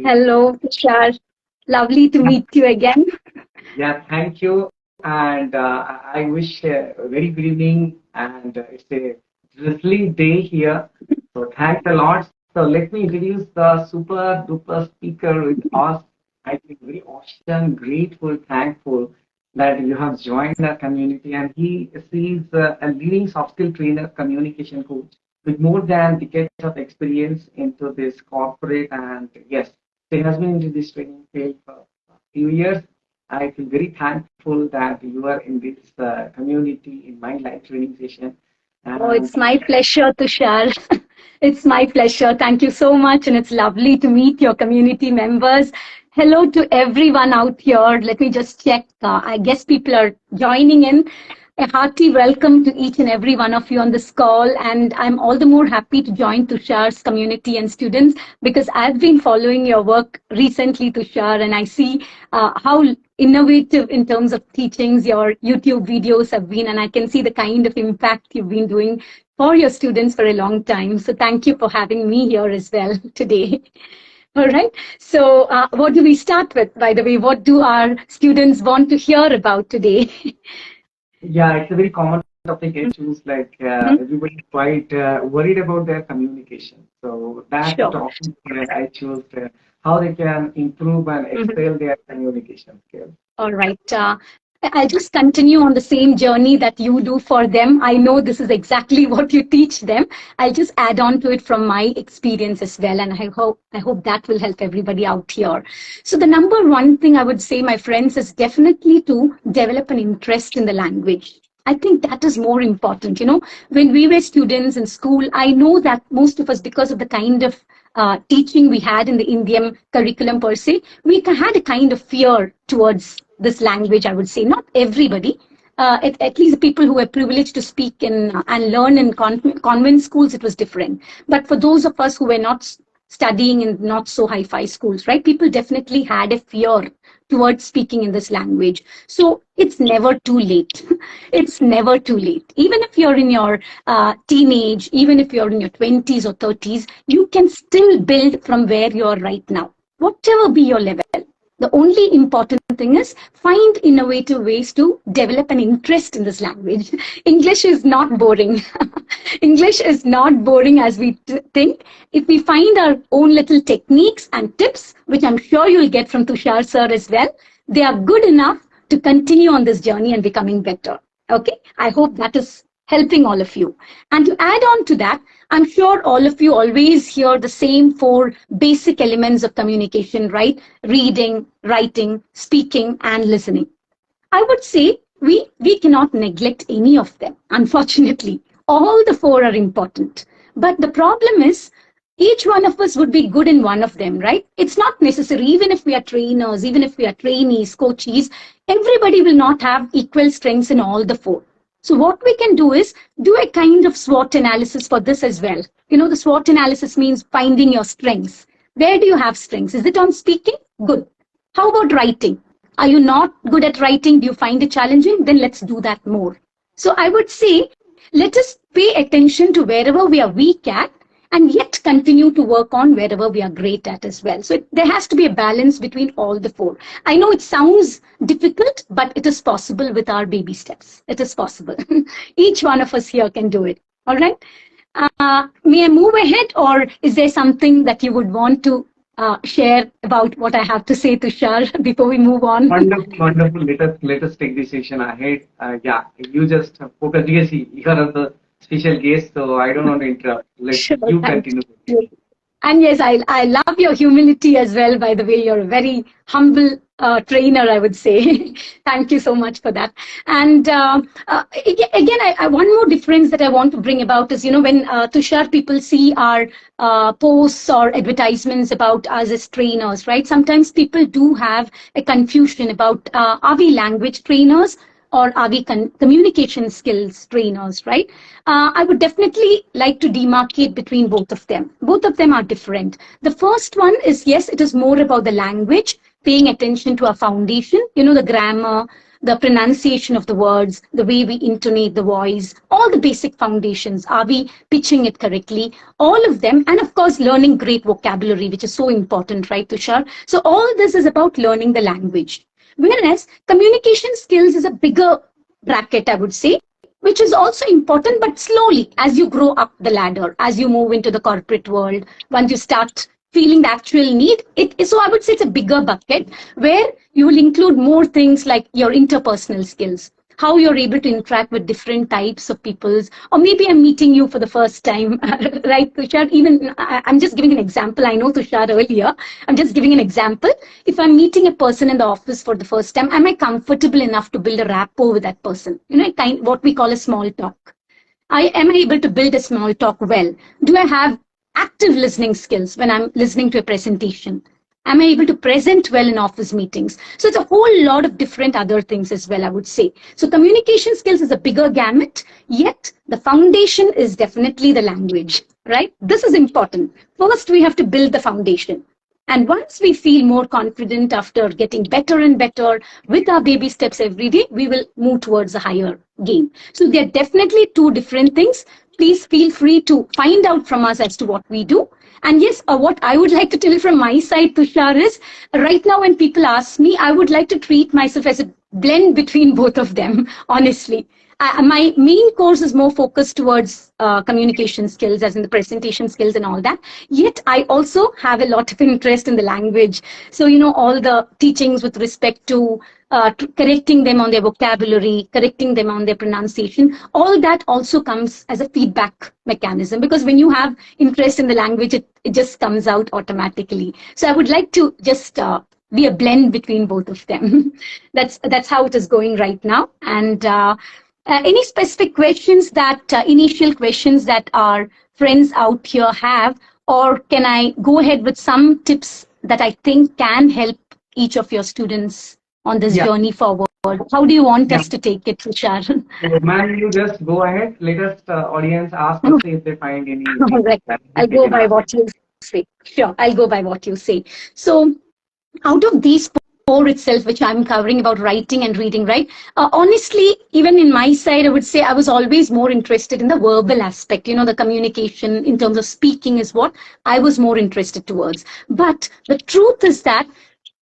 Hello, Tushar. Lovely to meet you again. Yeah, thank you. And I wish a very good evening. And it's a drizzling day here. So thanks a lot. So let me introduce the super duper speaker with us. I think very awesome, grateful, thankful that you have joined our community. And he is a leading soft skill trainer, communication coach with more than decades of experience into this corporate. And yes, he has been into this training field for a few years. I feel very thankful that you are in this community in my live training session. Oh, And it's my pleasure, Tushar. It's my pleasure. Thank you so much. And it's lovely to meet your community members. Hello to everyone out here. Let me just check. I guess people are joining in. A hearty welcome to each and every one of you on this call. And I'm all the more happy to join Tushar's community and students because I've been following your work recently, Tushar, and I see how innovative in terms of teachings your YouTube videos have been. And I can see the kind of impact you've been doing for your students for a long time. So thank you for having me here as well today. All right. So what do we start with, by the way? What do our students want to hear about today? yeah, it's a very common topic I choose. Like Mhm. everybody quite worried about their communication. So that Sure. topic I choose how they can improve and Mhm. excel their communication skills. All right. I'll just continue on the same journey that you do for them. I know this is exactly what you teach them. I'll just add on to it from my experience as well, and I hope that will help everybody out here. So the number one thing I would say, my friends, is definitely to develop an interest in the language. I think that is more important. When we were students in school, I know that most of us, because of the kind of teaching we had in the Indian curriculum per se, we had a kind of fear towards this language, I would say. Not everybody. At least the people who were privileged to speak in and learn in convent schools, it was different. But for those of us who were not studying in not so hi-fi schools, right? People definitely had a fear towards speaking in this language. So it's never too late. It's never too late. Even if you're in your teenage, even if you're in your 20s or 30s, you can still build from where you're right now, whatever be your level. The only important thing is find innovative ways to develop an interest in this language. English is not boring. English is not boring as we think. If we find our own little techniques and tips, which I'm sure you'll get from Tushar sir as well, they are good enough to continue on this journey and becoming better. Okay, I hope that is helping all of you. And to add on to that, I'm sure all of you always hear the same four basic elements of communication, right? Reading, writing, speaking, and listening. I would say we cannot neglect any of them, unfortunately. All the four are important. But the problem is, each one of us would be good in one of them, right? It's not necessary. Even if we are trainers, even if we are trainees, coaches, everybody will not have equal strengths in all the four. So what we can do is do a kind of SWOT analysis for this as well. The SWOT analysis means finding your strengths. Where do you have strengths? Is it on speaking? Good. How about writing? Are you not good at writing? Do you find it challenging? Then let's do that more. So I would say, let us pay attention to wherever we are weak at and yet continue to work on wherever we are great at as well. So there has to be a balance between all the four. I know it sounds difficult, but it is possible with our baby steps. It is possible. Each one of us here can do it. All right. May I move ahead, or is there something that you would want to share about what I have to say, Tushar, before we move on? Wonderful, wonderful. Let us take this session ahead. Yeah, you just focus. Yes, you are the special guest, so I don't want to interrupt. Let Sure, you thank continue. you. And yes, I love your humility as well, by the way. You're a very humble trainer, I would say. Thank you so much for that. And again, one more difference that I want to bring about is, when Tushar, people see our posts or advertisements about us as trainers, right? Sometimes people do have a confusion about are we language trainers or are we communication skills trainers, right? I would definitely like to demarcate between both of them. Both of them are different. The first one is, yes, it is more about the language, paying attention to our foundation, the grammar, the pronunciation of the words, the way we intonate the voice, all the basic foundations. Are we pitching it correctly? All of them. And of course, learning great vocabulary, which is so important, right, Tushar? So all this is about learning the language. Whereas communication skills is a bigger bracket, I would say, which is also important, but slowly as you grow up the ladder, as you move into the corporate world, once you start feeling the actual need, so I would say it's a bigger bucket where you will include more things like your interpersonal skills, how you're able to interact with different types of peoples, or maybe I'm meeting you for the first time, right, Tushar? Even I'm just giving an example. I know Tushar earlier. I'm just giving an example. If I'm meeting a person in the office for the first time, am I comfortable enough to build a rapport with that person? What we call a small talk. Am I able to build a small talk well? Do I have active listening skills when I'm listening to a presentation? Am I able to present well in office meetings? So it's a whole lot of different other things as well, I would say. So communication skills is a bigger gamut, yet the foundation is definitely the language, right? This is important. First, we have to build the foundation. And once we feel more confident after getting better and better with our baby steps every day, we will move towards a higher game. So they're definitely two different things. Please feel free to find out from us as to what we do. And yes, what I would like to tell you from my side, Tushar, is right now when people ask me, I would like to treat myself as a blend between both of them, honestly. My main course is more focused towards communication skills, as in the presentation skills and all that. Yet I also have a lot of interest in the language. So, all the teachings with respect to correcting them on their vocabulary, correcting them on their pronunciation, all that also comes as a feedback mechanism. Because when you have interest in the language, it just comes out automatically. So I would like to just be a blend between both of them. That's how it is going right now. And any specific questions initial questions that our friends out here have, or can I go ahead with some tips that I think can help each of your students on this journey forward? How do you want us to take it, Tushar? So, ma'am, you just go ahead. Let us, audience, ask us if they find anything. Right. I'll go by what you say. Sure, I'll go by what you say. So, out of these four itself, which I'm covering about writing and reading, right? Honestly, even in my side, I would say I was always more interested in the verbal aspect. The communication in terms of speaking is what I was more interested towards. But the truth is that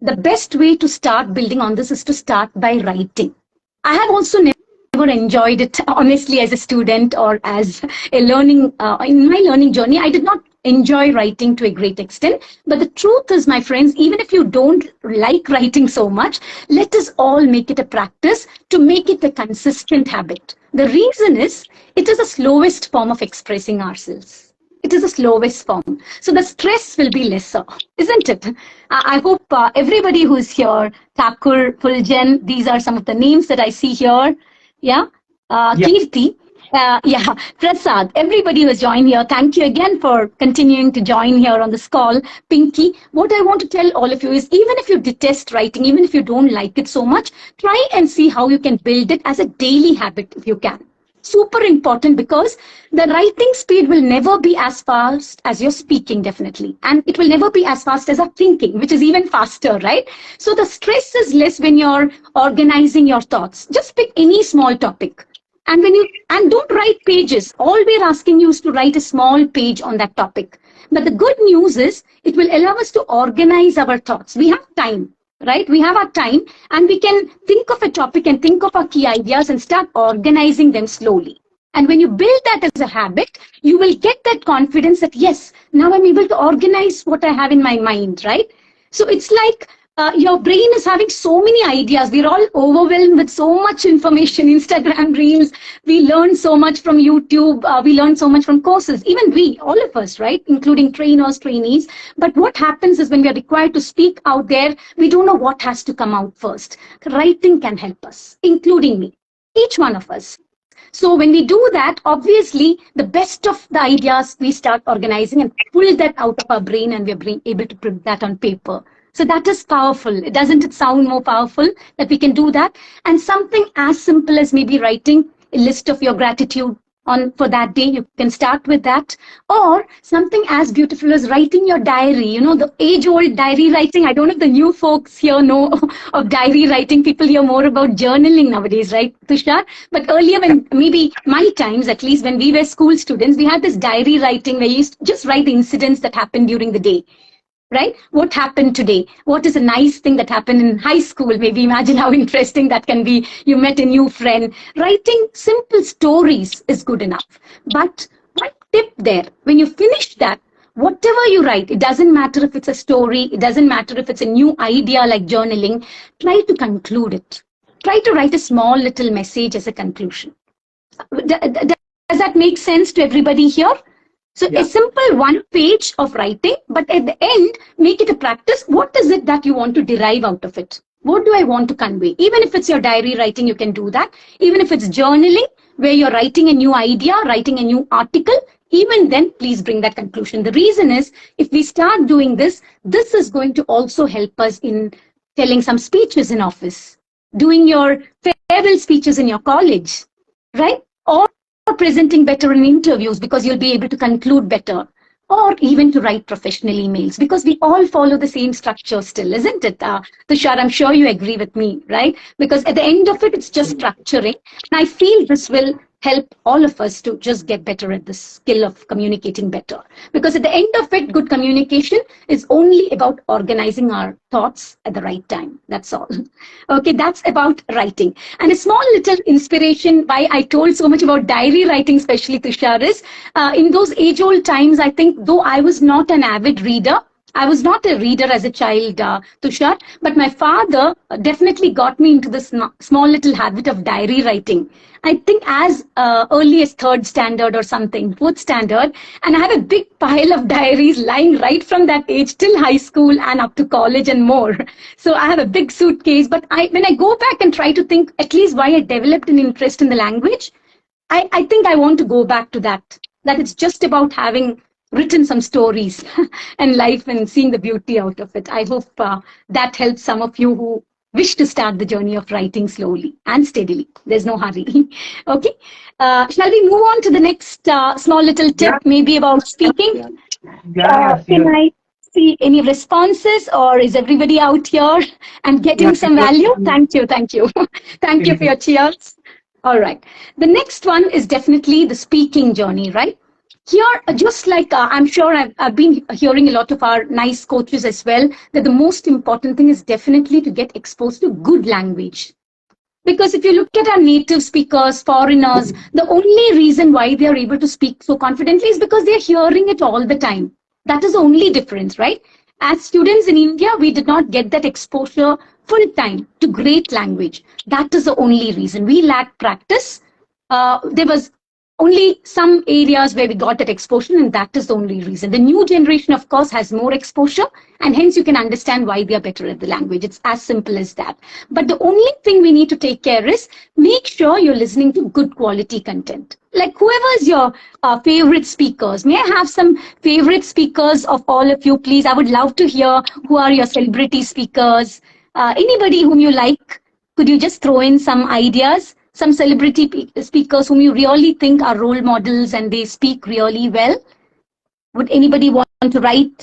the best way to start building on this is to start by writing. I have also never enjoyed it, honestly, as a student or as a learning, in my learning journey. I did not enjoy writing to a great extent. But the truth is, my friends, even if you don't like writing so much, let us all make it a practice to make it a consistent habit. The reason is, it is the slowest form of expressing ourselves. It is the slowest form. So the stress will be lesser, isn't it? I hope everybody who's here, Thakur, Fuljan, these are some of the names that I see here. Yeah. Kirti. Prasad, everybody who has joined here, thank you again for continuing to join here on this call. Pinky, what I want to tell all of you is, even if you detest writing, even if you don't like it so much, try and see how you can build it as a daily habit if you can. Super important, because the writing speed will never be as fast as your speaking, definitely. And it will never be as fast as our thinking, which is even faster, right? So the stress is less when you're organizing your thoughts. Just pick any small topic. And don't write pages. All we're asking you is to write a small page on that topic. But the good news is, it will allow us to organize our thoughts. We have time. Right? We have our time, and we can think of a topic and think of our key ideas and start organizing them slowly. And when you build that as a habit, you will get that confidence that, yes, now I'm able to organize what I have in my mind, right? So it's like your brain is having so many ideas. We're all overwhelmed with so much information, Instagram reels. We learn so much from YouTube. We learn so much from courses. Even all of us, right? Including trainers, trainees. But what happens is, when we are required to speak out there, we don't know what has to come out first. Writing can help us, including me, each one of us. So when we do that, obviously, the best of the ideas we start organizing and pull that out of our brain, and we're able to put that on paper. So that is powerful. Doesn't it sound more powerful that we can do that? And something as simple as maybe writing a list of your gratitude on for that day. You can start with that, or something as beautiful as writing your diary. You know, the age old diary writing. I don't know if the new folks here know of diary writing. People hear more about journaling nowadays, right, Tushar? But earlier, when maybe my times, at least when we were school students, we had this diary writing where you used to just write the incidents that happened during the day, right? What happened today? What is a nice thing that happened in high school? Maybe imagine how interesting that can be. You met a new friend. Writing simple stories is good enough. But one tip there, when you finish that, whatever you write, it doesn't matter if it's a story, it doesn't matter if it's a new idea like journaling, try to conclude it. Try to write a small little message as a conclusion. Does that make sense to everybody here? So a Yeah. simple one page of writing, but at the end, make it a practice. What is it that you want to derive out of it? What do I want to convey? Even if it's your diary writing, you can do that. Even if it's journaling, where you're writing a new idea, writing a new article, even then, please bring that conclusion. The reason is, if we start doing this, this is going to also help us in telling some speeches in office, doing your farewell speeches in your college, right? Or presenting better in interviews because you'll be able to conclude better, or even to write professional emails, because we all follow the same structure still, isn't it? Tushar, I'm sure you agree with me, right? Because at the end of it, it's just structuring. And I feel this will help all of us to just get better at the skill of communicating better. Because at the end of it, good communication is only about organizing our thoughts at the right time. That's all. Okay, that's about writing. And a small little inspiration why I told so much about diary writing, especially Tushar, is in those age-old times, I think, though I was not an avid reader, I was not a reader as a child, Tushar, but my father definitely got me into this small little habit of diary writing. I think as early as third standard or something, fourth standard, and I have a big pile of diaries lying right from that age till high school and up to college and more. So I have a big suitcase, but when I go back and try to think at least why I developed an interest in the language, I think I want to go back to that it's just about having written some stories and life and seeing the beauty out of it. I hope that helps some of you who wish to start the journey of writing slowly and steadily. There's no hurry. Okay. Shall we move on to the next small little tip, Yeah. maybe about speaking? Yeah. Yeah. Can Sure. I see any responses, or is everybody out here and getting Yeah. some value? Thank you. Thank you. Thank you for Sure. your cheers. All right. The next one is definitely the speaking journey, right? Here, just like I'm sure I've been hearing a lot of our nice coaches as well, that the most important thing is definitely to get exposed to good language. Because if you look at our native speakers, foreigners, the only reason why they are able to speak so confidently is because they're hearing it all the time. That is the only difference, right? As students in India, we did not get that exposure full time to great language. That is the only reason. We lack practice. There was only some areas where we got that exposure, and that is the only reason. The new generation, of course, has more exposure, and hence you can understand why they are better at the language. It's as simple as that. But the only thing we need to take care is make sure you're listening to good quality content. Like whoever is your favorite speakers, may I have some favorite speakers of all of you, please? I would love to hear who are your celebrity speakers. Anybody whom you like, could you just throw in some ideas? Some celebrity speakers whom you really think are role models and they speak really well? Would anybody want to write?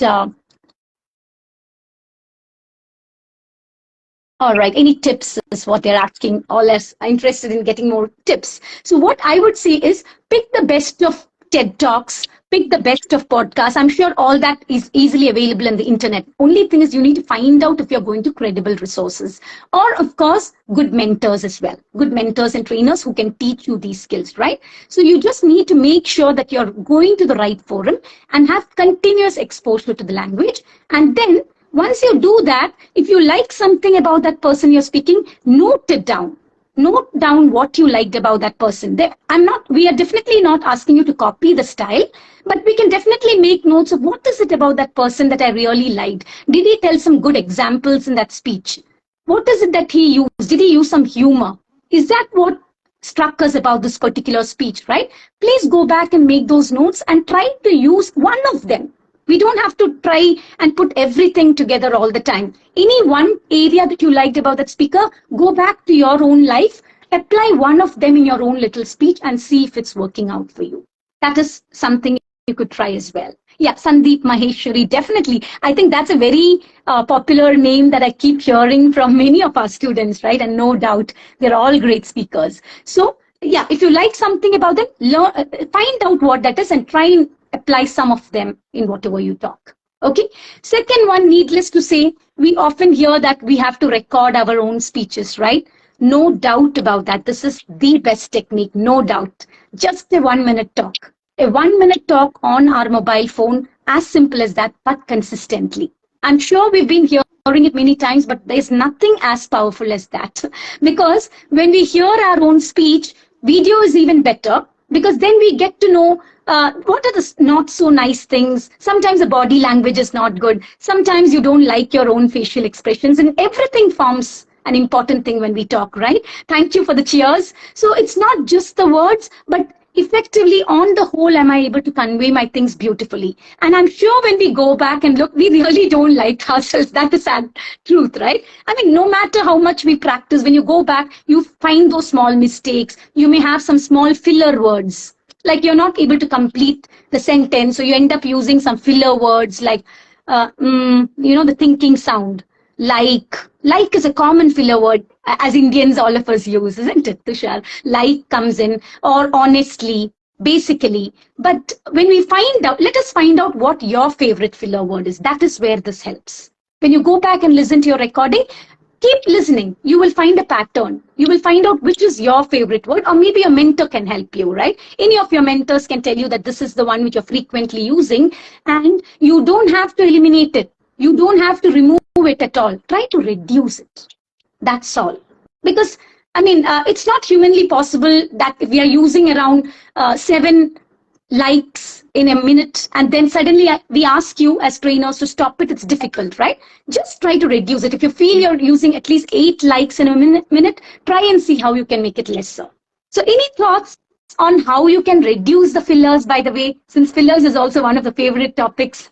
All right, any tips is what they're asking. All us are interested in getting more tips. So what I would say is pick the best of TED Talks, pick the best of podcasts. I'm sure all that is easily available on the internet. Only thing is you need to find out if you're going to credible resources. Or of course, good mentors as well. Good mentors and trainers who can teach you these skills, right? So you just need to make sure that you're going to the right forum and have continuous exposure to the language. And then once you do that, if you like something about that person you're speaking, note it down. Note down what you liked about that person. We are definitely not asking you to copy the style, but we can definitely make notes of what is it about that person that I really liked. Did he tell some good examples in that speech? What is it that he used? Did he use some humor? Is that what struck us about this particular speech, right? Please go back and make those notes and try to use one of them. We don't have to try and put everything together all the time. Any one area that you liked about that speaker, go back to your own life apply one of them in your own little speech and see if it's working out for you. That is something you could try as well. Yeah, Sandeep Maheshwari, definitely. I think that's a very popular name that I keep hearing from many of our students, right? And no doubt they're all great speakers. So, yeah, if you like something about them, learn, find out what that is and try and apply some of them in whatever you talk. Okay. Second one, needless to say, we often hear that we have to record our own speeches, right? No doubt about that. This is the best technique, no doubt. Just a 1 minute talk. A 1 minute talk on our mobile phone, as simple as that, but consistently. I'm sure we've been hearing it many times, but there's nothing as powerful as that. Because when we hear our own speech, video is even better because then we get to know what are the not so nice things. Sometimes the body language is not good. Sometimes you don't like your own facial expressions, and everything forms an important thing when we talk, right? Thank you for the cheers. So it's not just the words, but effectively, on the whole, am I able to convey my things beautifully? And I'm sure when we go back and look, we really don't like ourselves. That is sad truth, right? I mean, no matter how much we practice, when you go back, you find those small mistakes. You may have some small filler words, like you're not able to complete the sentence, so you end up using some filler words like, the thinking sound. Like is a common filler word as Indians, all of us use, isn't it, Tushar? Like comes in, or honestly, basically. But when we find out, let us find out what your favorite filler word is. That is where this helps. When you go back and listen to your recording, keep listening. You will find a pattern. You will find out which is your favorite word, or maybe a mentor can help you, right? Any of your mentors can tell you that this is the one which you're frequently using, and you don't have to eliminate it. You don't have to remove it at all. Try to reduce it. That's all. Because, I mean, it's not humanly possible that if we are using around 7 likes in a minute and then suddenly we ask you as trainers to stop it, it's difficult, right? Just try to reduce it. If you feel you're using at least 8 likes in a minute, try and see how you can make it lesser. So any thoughts on how you can reduce the fillers, by the way, since fillers is also one of the favorite topics?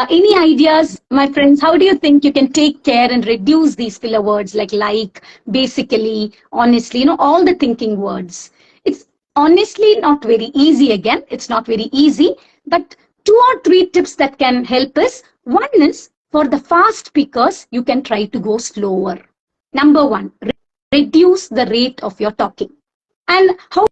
Any ideas, my friends? How do you think you can take care and reduce these filler words like, basically, honestly, all the thinking words? It's honestly not very easy again. It's not very easy, but 2 or 3 tips that can help us. One is for the fast speakers, you can try to go slower. Number 1, reduce the rate of your talking. And how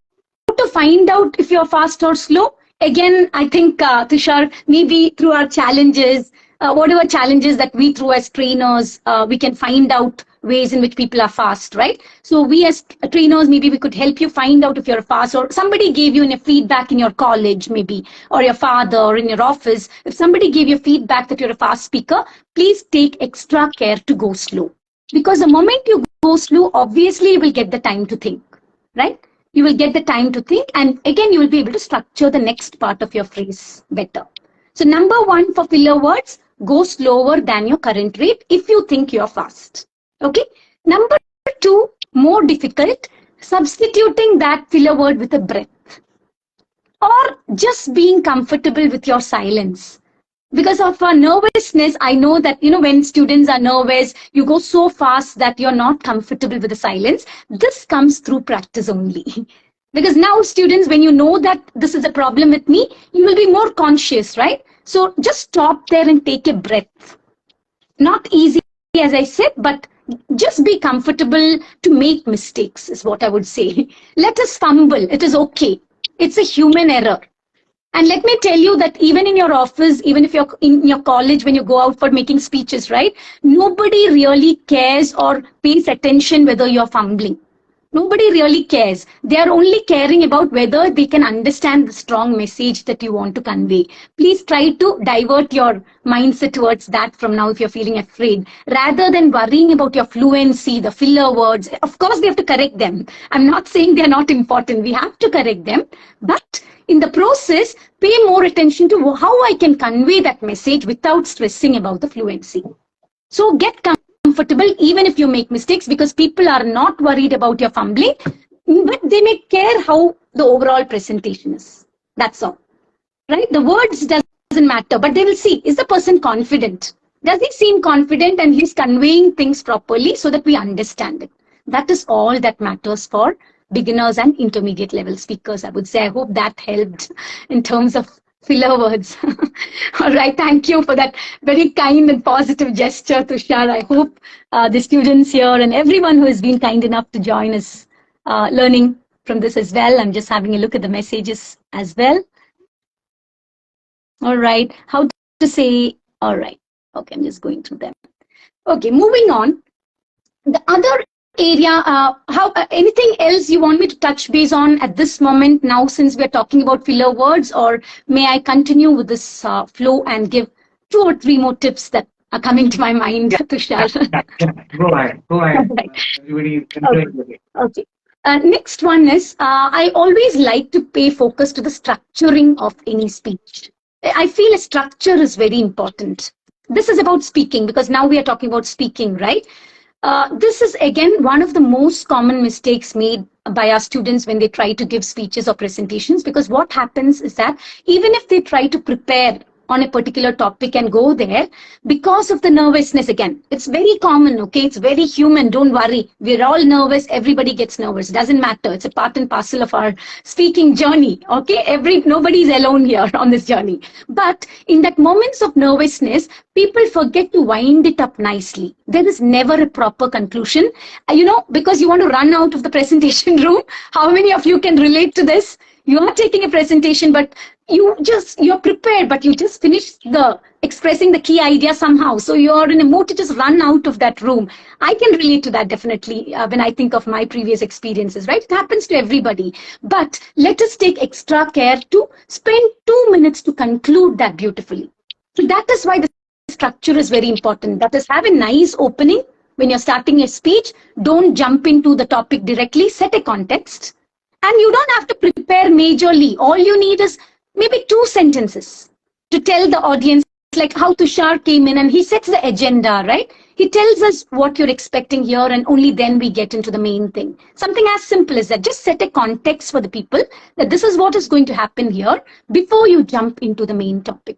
to find out if you're fast or slow? Again, I think, Tushar, maybe through our challenges, whatever challenges that we through as trainers, we can find out ways in which people are fast, right? So we as trainers, maybe we could help you find out if you're fast, or somebody gave you a feedback in your college, maybe, or your father, or in your office. If somebody gave you feedback that you're a fast speaker, please take extra care to go slow. Because the moment you go slow, obviously you will get the time to think, right? You will get the time to think, and again, you will be able to structure the next part of your phrase better. So number 1 for filler words, go slower than your current rate if you think you're fast. Okay. Number 2, more difficult, substituting that filler word with a breath, or just being comfortable with your silence. Because of our nervousness, I know that, when students are nervous, you go so fast that you're not comfortable with the silence. This comes through practice only. Because now students, when you know that this is a problem with me, you will be more conscious, right? So just stop there and take a breath. Not easy, as I said, but just be comfortable to make mistakes is what I would say. Let us fumble. It is okay. It's a human error. And let me tell you that even in your office, even if you're in your college, when you go out for making speeches, right? Nobody really cares or pays attention whether you're fumbling. Nobody really cares. They are only caring about whether they can understand the strong message that you want to convey. Please try to divert your mindset towards that from now if you're feeling afraid. Rather than worrying about your fluency, the filler words, of course we have to correct them. I'm not saying they're not important. We have to correct them. But in the process, pay more attention to how I can convey that message without stressing about the fluency. So get comfortable even if you make mistakes, because people are not worried about your fumbling, but they may care how the overall presentation is. That's all, right? The words doesn't matter, but they will see, is the person confident? Does he seem confident and he's conveying things properly so that we understand it? That is all that matters for beginners and intermediate level speakers, I would say. I hope that helped in terms of filler words. All right, thank you for that very kind and positive gesture, Tushar. I hope the students here and everyone who has been kind enough to join us learning from this as well. I'm just having a look at the messages as well. All right, how to say, all right. Okay, I'm just going through them. Okay, moving on. The other area, anything else you want me to touch base on at this moment now, since we're talking about filler words, or may I continue with this flow and give 2 or 3 more tips that are coming to my mind, Tushar? Go ahead. Go ahead. Right. Everybody is Okay. enjoying it. Okay. Next one is, I always like to pay focus to the structuring of any speech. I feel a structure is very important. This is about speaking, because now we are talking about speaking, right? This is again one of the most common mistakes made by our students when they try to give speeches or presentations, because what happens is that even if they try to prepare on a particular topic and go there, because of the nervousness, again, it's very common, okay? It's very human, don't worry. We're all nervous, everybody gets nervous. Doesn't matter, it's a part and parcel of our speaking journey, okay? Nobody's alone here on this journey. But in that moments of nervousness, people forget to wind it up nicely. There is never a proper conclusion. Because you want to run out of the presentation room. How many of you can relate to this? You are taking a presentation, but you're prepared, but you just finished expressing the key idea somehow. So you're in a mood to just run out of that room. I can relate to that definitely when I think of my previous experiences, right? It happens to everybody. But let us take extra care to spend 2 minutes to conclude that beautifully. So that is why the structure is very important. That is, have a nice opening when you're starting a speech. Don't jump into the topic directly. Set a context. And you don't have to prepare majorly. All you need is maybe 2 sentences to tell the audience, like how Tushar came in and he sets the agenda, right? He tells us what you're expecting here, and only then we get into the main thing. Something as simple as that. Just set a context for the people that this is what is going to happen here before you jump into the main topic.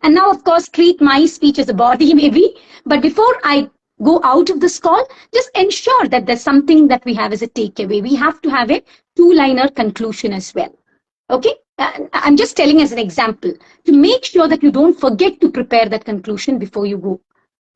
And now, of course, treat my speech as a body maybe. But before I go out of this call, just ensure that there's something that we have as a takeaway. We have to have a 2-liner conclusion as well. Okay? I'm just telling as an example to make sure that you don't forget to prepare that conclusion before you go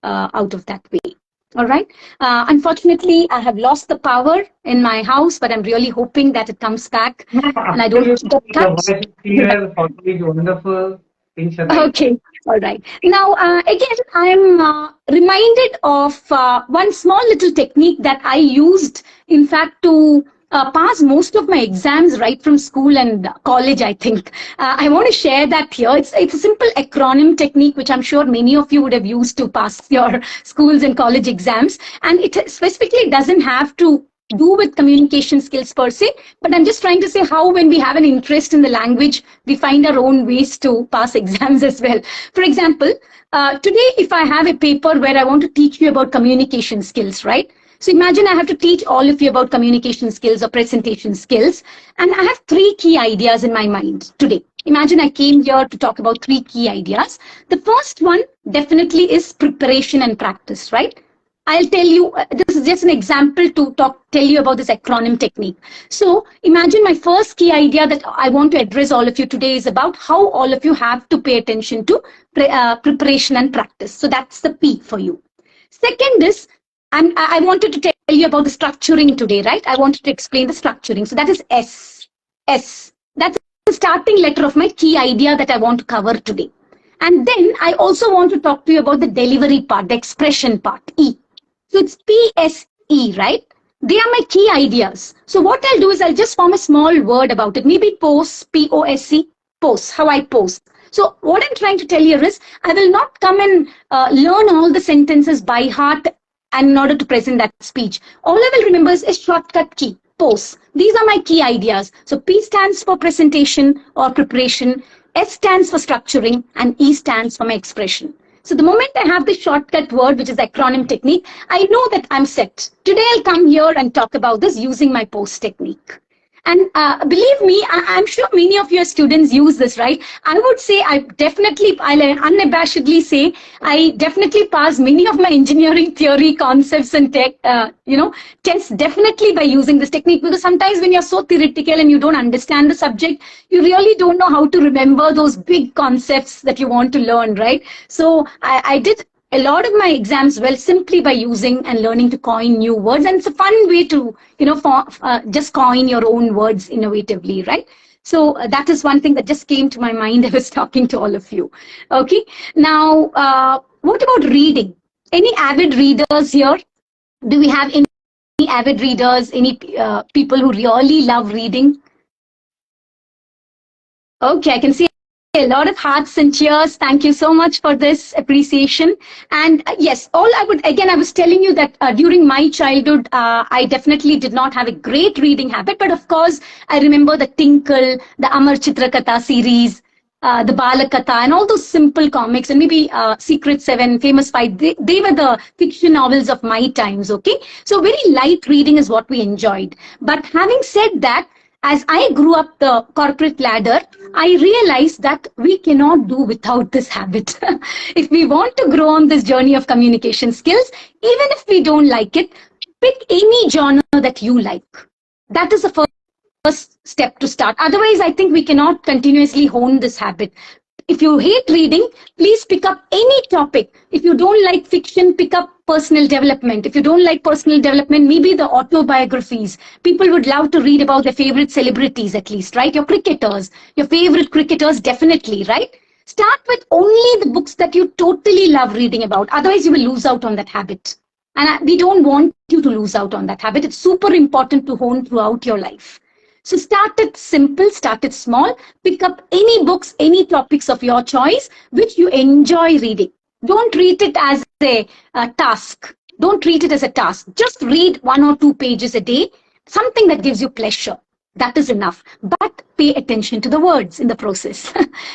out of that way. All right. Unfortunately, I have lost the power in my house, but I'm really hoping that it comes back and I don't get Your cut. voice is clear, audio is wonderful. Things are nice. Okay, all right. Now, again, I'm reminded of one small little technique that I used, in fact, to pass most of my exams right from school and college, I think. I want to share that here. It's a simple acronym technique, which I'm sure many of you would have used to pass your schools and college exams. And it specifically doesn't have to do with communication skills per se, but I'm just trying to say how when we have an interest in the language, we find our own ways to pass exams as well. For example, today, if I have a paper where I want to teach you about communication skills, right? So imagine I have to teach all of you about communication skills or presentation skills, and I have 3 key ideas in my mind today. Imagine I came here to talk about 3 key ideas. The first one definitely is preparation and practice, right? I'll tell you, this is just an example to tell you about this acronym technique. So imagine my first key idea that I want to address all of you today is about how all of you have to pay attention to preparation and practice. So that's the P for you. Second is, I wanted to tell you about the structuring today, right? I wanted to explain the structuring. So that is S. S. That's the starting letter of my key idea that I want to cover today. And then I also want to talk to you about the delivery part, the expression part, E. So it's PSE, right? They are my key ideas. So what I'll do is I'll just form a small word about it. Maybe pose, P-O-S-E, pose, how I pose. So what I'm trying to tell you is I will not come and learn all the sentences by heart and in order to present that speech. All I will remember is a shortcut key, pose. These are my key ideas. So P stands for presentation or preparation, S stands for structuring, and E stands for my expression. So the moment I have the shortcut word, which is the acronym technique, I know that I'm set. Today I'll come here and talk about this using my pose technique. And believe me, I'm sure many of your students use this, right? I would say I'll unabashedly say, I definitely pass many of my engineering theory concepts and tests definitely by using this technique, because sometimes when you're so theoretical and you don't understand the subject, you really don't know how to remember those big concepts that you want to learn, right? So I did a lot of my exams well simply by using and learning to coin new words, and it's a fun way to just coin your own words innovatively, right? So that is one thing that just came to my mind. I was talking to all of you. Okay, now what about reading? Any avid readers here? Do we have any avid readers, any people who really love reading? Okay, I can see a lot of hearts and cheers. Thank you so much for this appreciation. And yes, I was telling you that during my childhood, I definitely did not have a great reading habit. But of course, I remember the Tinkle, the Amar Chitrakatha series, the Balakatha, and all those simple comics, and maybe Secret Seven, Famous Five. They were the fiction novels of my times, okay? So very light reading is what we enjoyed. But having said that, as I grew up the corporate ladder, I realized that we cannot do without this habit. If we want to grow on this journey of communication skills, even if we don't like it, pick any genre that you like. That is the first step to start. Otherwise, I think we cannot continuously hone this habit. If you hate reading, please pick up any topic. If you don't like fiction, pick up personal development. If you don't like personal development, maybe the autobiographies. People would love to read about their favorite celebrities, at least, right? Your cricketers, your favorite cricketers, definitely, right? Start with only the books that you totally love reading about. Otherwise, you will lose out on that habit. And we don't want you to lose out on that habit. It's super important to hone throughout your life. So start it simple, start it small, pick up any books, any topics of your choice, which you enjoy reading. Don't treat it as a task. Don't treat it as a task. Just read 1 or 2 pages a day, something that gives you pleasure. That is enough. But pay attention to the words in the process.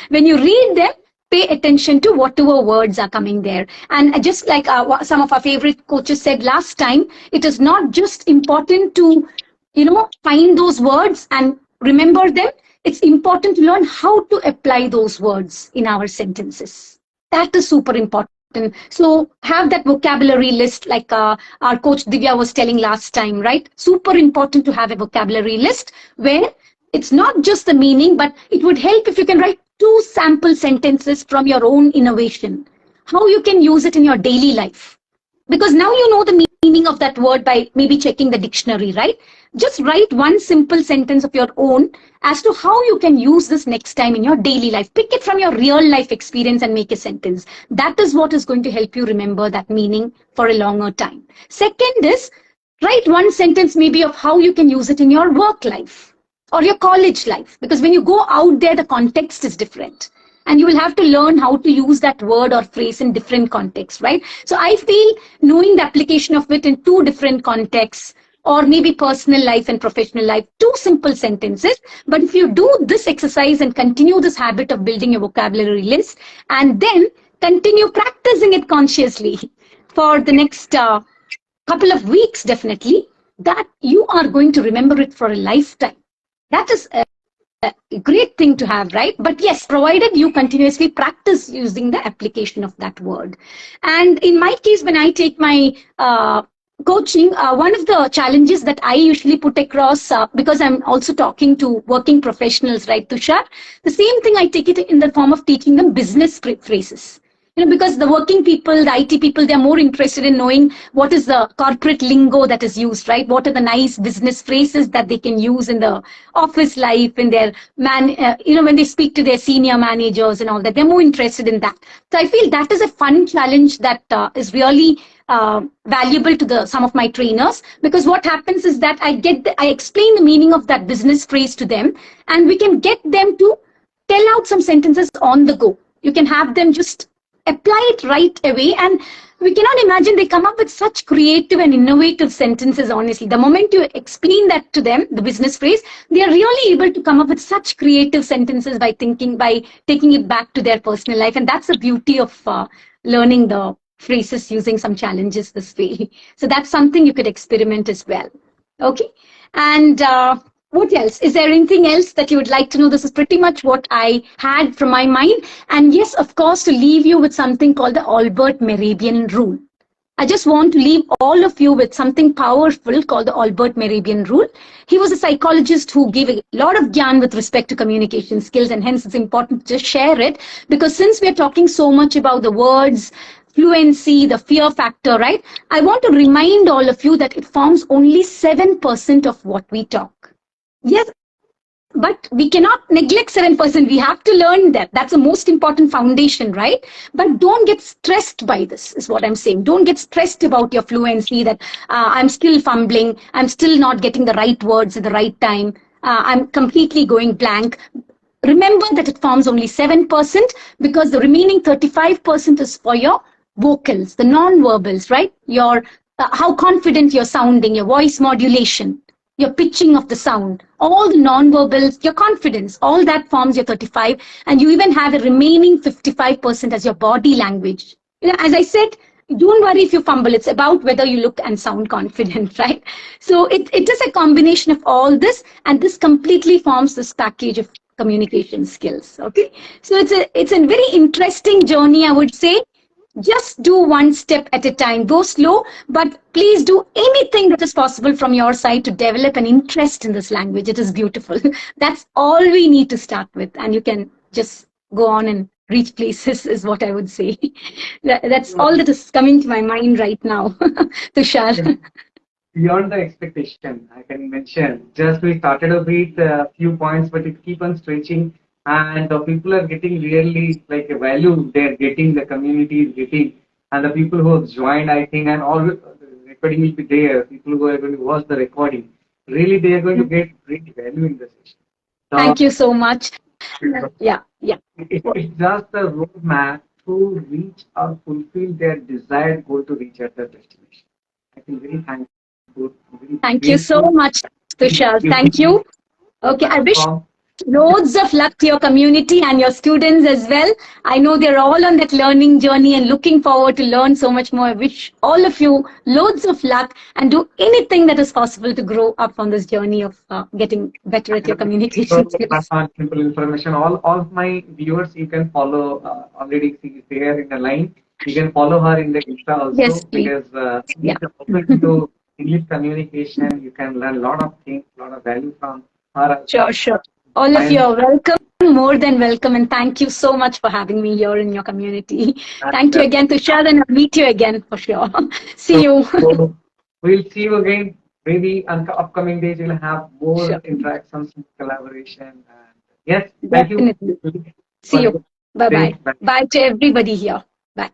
When you read them, pay attention to whatever words are coming there. And just like some of our favorite coaches said last time, it is not just important to find those words and remember them. It's important to learn how to apply those words in our sentences. That is super important. So have that vocabulary list like our coach Divya was telling last time, right? Super important to have a vocabulary list where it's not just the meaning, but it would help if you can write 2 sample sentences from your own innovation. How you can use it in your daily life. Because now you know the meaning of that word by maybe checking the dictionary, right? Just write 1 simple sentence of your own as to how you can use this next time in your daily life. Pick it from your real life experience and make a sentence. That is what is going to help you remember that meaning for a longer time. Second is, write 1 sentence maybe of how you can use it in your work life or your college life. Because when you go out there, the context is different. And you will have to learn how to use that word or phrase in different contexts, right? So I feel knowing the application of it in 2 different contexts, or maybe personal life and professional life, 2 simple sentences. But if you do this exercise and continue this habit of building a vocabulary list, and then continue practicing it consciously for the next couple of weeks, definitely, that you are going to remember it for a lifetime. That is a great thing to have, right? But yes, provided you continuously practice using the application of that word. And in my case, when I take my coaching, one of the challenges that I usually put across, because I'm also talking to working professionals, right, Tushar, the same thing, I take it in the form of teaching them business phrases. Because the working people, the IT people, they're more interested in knowing what is the corporate lingo that is used, right? What are the nice business phrases that they can use in the office life, in their when they speak to their senior managers and all that. They're more interested in that. So I feel that is a fun challenge that is really valuable to some of my trainers, because what happens is that I explain the meaning of that business phrase to them, and we can get them to tell out some sentences on the go. You can have them just apply it right away, and we cannot imagine they come up with such creative and innovative sentences. Honestly, the moment you explain that to them, the business phrase, they are really able to come up with such creative sentences by taking it back to their personal life. And that's the beauty of learning the phrases using some challenges this way. So that's something you could experiment as well. Okay. And What else? Is there anything else that you would like to know? This is pretty much what I had from my mind. And yes, of course, to leave you with something called the Albert Mehrabian rule. I just want to leave all of you with something powerful called the Albert Mehrabian rule. He was a psychologist who gave a lot of gyan with respect to communication skills, and hence it's important to just share it, because since we're talking so much about the words, fluency, the fear factor, right? I want to remind all of you that it forms only 7% of what we talk. Yes, but we cannot neglect 7%. We have to learn that. That's the most important foundation, right? But don't get stressed by this, is what I'm saying. Don't get stressed about your fluency, that I'm still fumbling, I'm still not getting the right words at the right time, I'm completely going blank. Remember that it forms only 7%, because the remaining 35% is for your vocals, the non-verbals, right? Your how confident you're sounding, your voice modulation, your pitching of the sound, all the non-verbals, your confidence, all that forms your 35, and you even have a remaining 55% as your body language. You know, as I said, don't worry if you fumble. It's about whether you look and sound confident, right? So it is a combination of all this, and this completely forms this package of communication skills. Okay, so it's a very interesting journey, I would say. Just do one step at a time. Go slow, but please do anything that is possible from your side to develop an interest in this language. It is beautiful. That's all we need to start with, and you can just go on and reach places, is what I would say. That's all that is coming to my mind right now, Tushar. Beyond the expectation, I can mention. Just we started off with a few points, but it keep on stretching, and the people are getting really like a value. They're getting, the community is getting, and the people who have joined, I think, and all the recording will be there. People who are going to watch the recording, really, they are going to get great value in the session. Thank you so much. Yeah, yeah. It's just a roadmap to reach or fulfill their desired goal to reach at their destination. I feel very thankful, very Thank you so grateful much, Tushar. to Thank give you. Okay, I wish platform. loads of luck to your community and your students as well. I know they're all on that learning journey and looking forward to learn so much more. I wish all of you loads of luck and do anything that is possible to grow up on this journey of getting better at your communication skills. On simple information. All of my viewers, you can follow. Already she is there in the line. You can follow her in the Insta Yes, also, please. because Yeah. she's open to English communication. You can learn a lot of things, a lot of value from her Sure, also. sure. All of you And are welcome, more than welcome, and thank you so much for having me here in your community. Thank you uh, again, Tushar, and I'll meet you again for sure. See so, you. so we'll see you again. Maybe on upcoming days we'll have more Sure, interactions, collaboration. And yes, thank you. definitely. See For you. your Bye day. bye. Bye. Bye to everybody here. Bye.